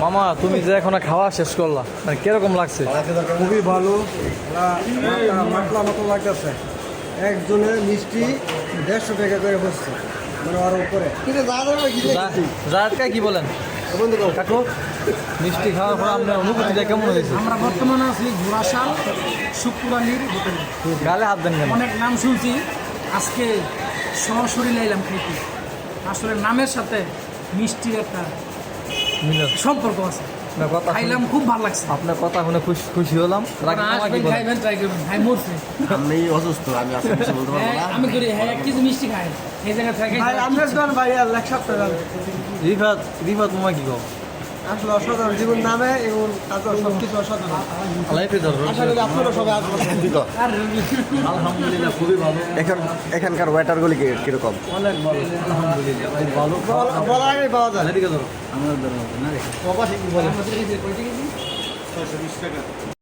মামা তুমি যে এখন খাওয়া শেষ করলা মানে কিরকম লাগছে? খুবই ভালো, মাটলা মতো লাগতেছে। একজনের মিষ্টি 150 টাকা করে বসছে, মানে আরো উপরে। জায়দা কি বলেন কাকু? মিষ্টি খাওয়ার পর আপনার অনুভূতিটা কেমন হয়েছে? আমরা বর্তমানে আছি ঘোড়াশাল শুক্রানির হোটেলে। গালে হাত দেন কেন? অনেক নাম শুনছি, আজকে সরাসরি লাইলাম খেতে। আসলে নামের সাথে মিষ্টির একটা সম্পর্ক আছে। খাইলাম, খুব ভালো লাগছে। আপনার কথা শুনে খুশি হলাম। খাইবেন, ট্রাই করবেন। ভাই মরছে, আমি অসুস্থ, আমি আজকে কিছু বলতে পারবো না। আমি করি হ্যাঁ 1 কেজি মিষ্টি খাই এই জায়গায় ট্রাই খাই। রিফাত মামা কি কও? আসলে অসাধারণ জীবন নামে এবং তারপর সবকিছু অসাধারণ। আপনারা সবাই আসবেন। আলহামদুলিল্লাহ খুবই ভালো। এখানকার ওয়েটারগুলি কিরকম? অনেক ভালো আলহামদুলিল্লাহ খুব ভালো। বলার আগেই পাওয়া যায়। এদিকে ধরো। আমাদের ধরো না রে। আমাদের এই যে কয়টা কেজি? 620 টাকা।